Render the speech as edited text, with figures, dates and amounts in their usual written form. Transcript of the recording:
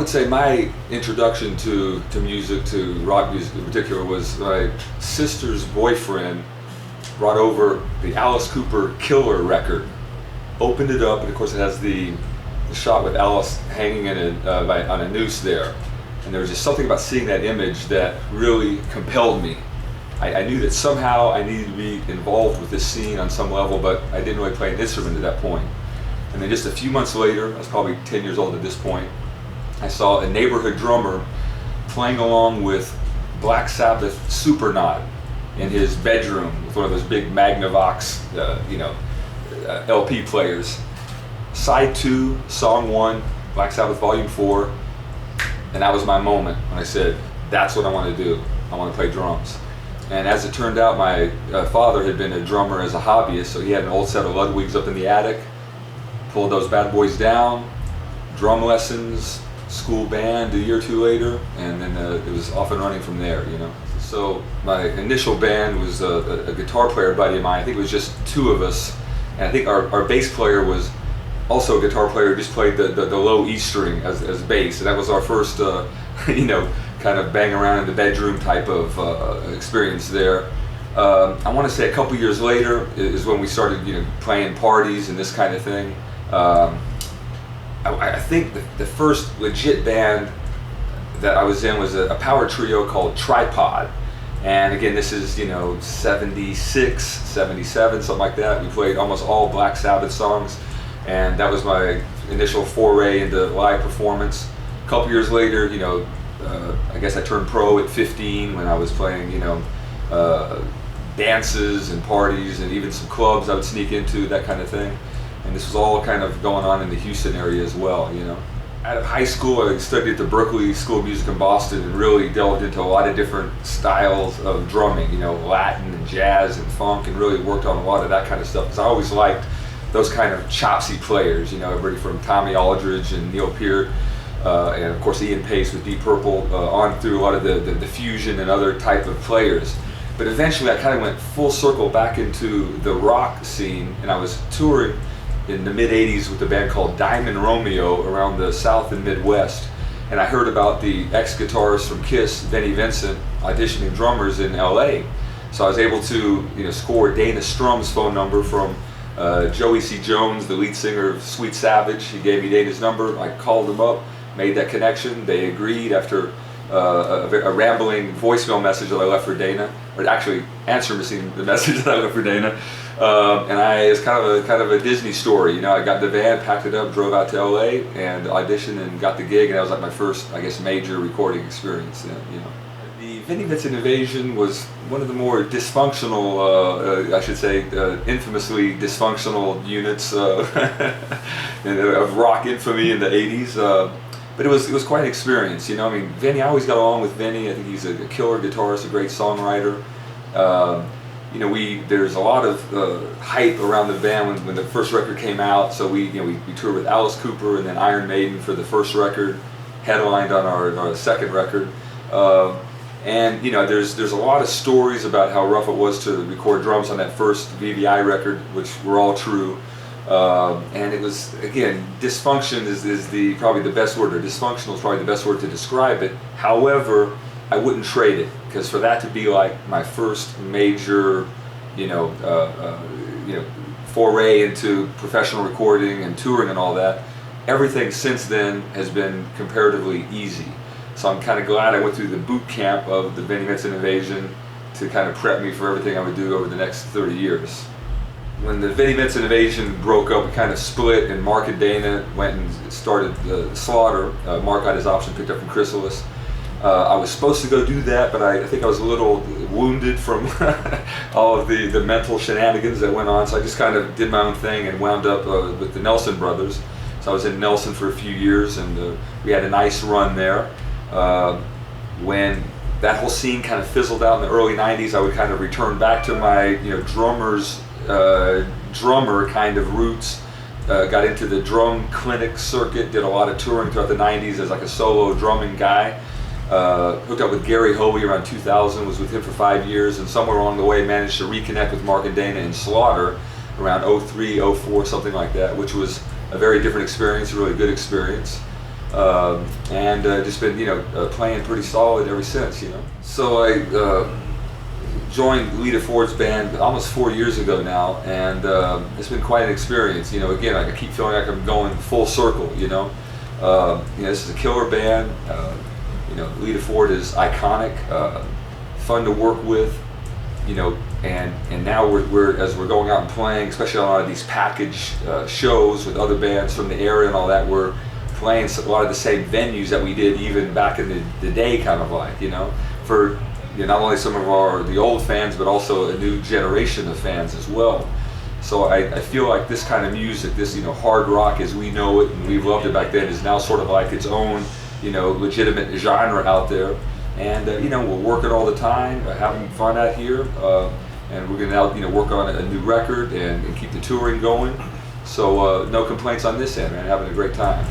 would say my introduction to music, to rock music in particular, was my sister's boyfriend brought over the Alice Cooper Killer record, opened it up, and of course it has the shot with Alice hanging on a noose there. And there was just something about seeing that image that really compelled me. I knew that somehow I needed to be involved with this scene on some level, but I didn't really play an instrument at that point. And then just a few months later, I was probably 10 years old at this point, I saw a neighborhood drummer playing along with Black Sabbath Supernaut in his bedroom with one of those big Magnavox, LP players. Side 2, Song 1, Black Sabbath Volume 4, and that was my moment when I said, that's what I want to do. I want to play drums. And as it turned out, my father had been a drummer as a hobbyist, so he had an old set of Ludwigs up in the attic, pulled those bad boys down, drum lessons, school band a year or two later, and then it was off and running from there, So my initial band was a guitar player buddy of mine. I think it was just two of us, and I think our bass player was also a guitar player, just played the low E string as bass, and that was our first, kind of bang around in the bedroom type of experience there. I want to say a couple years later is when we started, playing parties and this kind of thing. I think the first legit band that I was in was a power trio called Tripod. And again, this is, 76, 77, something like that. We played almost all Black Sabbath songs, and that was my initial foray into live performance. A couple years later, I guess I turned pro at 15 when I was playing, dances and parties and even some clubs I would sneak into, that kind of thing. And this was all kind of going on in the Houston area as well, Out of high school, I studied at the Berklee School of Music in Boston and really delved into a lot of different styles of drumming, Latin and jazz and funk, and really worked on a lot of that kind of stuff, because I always liked those kind of chopsy players, everybody from Tommy Aldridge and Neil Peart, and of course Ian Pace with Deep Purple, on through a lot of the fusion and other type of players. But eventually I kind of went full circle back into the rock scene, and I was touring in the mid-'80s with a band called Diamond Romeo around the South and Midwest. And I heard about the ex-guitarist from Kiss, Vinnie Vincent, auditioning drummers in LA. So I was able to score Dana Strum's phone number from Joey C. Jones, the lead singer of Sweet Savage. He gave me Dana's number. I called him up, made that connection. They agreed after a rambling voicemail message that I left for Dana, or actually answer machine the message that I left for Dana. And it's kind of a Disney story. I got the van, packed it up, drove out to LA, and auditioned and got the gig, and that was like my first, major recording experience. The Vinnie Vincent Invasion was one of the more dysfunctional, infamously dysfunctional units of rock infamy in the '80s. But it was quite an experience, Vinnie, I always got along with Vinnie. I think he's a killer guitarist, a great songwriter. There's a lot of hype around the band when the first record came out. So we toured with Alice Cooper and then Iron Maiden for the first record, headlined on our second record. And there's a lot of stories about how rough it was to record drums on that first VVI record, which were all true. And it was, again, dysfunction is probably the best word, or dysfunctional is probably the best word to describe it. However, I wouldn't trade it, because for that to be like my first major, foray into professional recording and touring and all that, everything since then has been comparatively easy. So I'm kind of glad I went through the boot camp of the Vinnie Vincent Invasion to kind of prep me for everything I would do over the next 30 years. When the Vinnie Vincent Invasion broke up, we kind of split, and Mark and Dana went and started the Slaughter. Mark got his option picked up from Chrysalis. I was supposed to go do that, but I think I was a little wounded from all of the mental shenanigans that went on, so I just kind of did my own thing and wound up with the Nelson Brothers. So I was in Nelson for a few years, and we had a nice run there. When that whole scene kind of fizzled out in the early '90s, I would kind of return back to my drummer kind of roots. Got into the drum clinic circuit, did a lot of touring throughout the '90s as like a solo drumming guy. Hooked up with Gary Hoey around 2000, was with him for 5 years, and somewhere along the way managed to reconnect with Mark and Dana in Slaughter around '03, '04, something like that, which was a very different experience, a really good experience. and just been playing pretty solid ever since. So I joined Lita Ford's band almost 4 years ago now, and it's been quite an experience. Again, I keep feeling like I'm going full circle. This is a killer band. Lita Ford is iconic, fun to work with. And now we're as we're going out and playing, especially on a lot of these package shows with other bands from the area and all that, we're playing a lot of the same venues that we did even back in the day, kind of like, for not only some of the old fans, but also a new generation of fans as well. So I feel like this kind of music, this hard rock as we know it and we loved it back then, is now sort of like its own legitimate genre out there. And we're working all the time, having fun out here, and we're going to now work on a new record and keep the touring going. So no complaints on this end, man. Having a great time.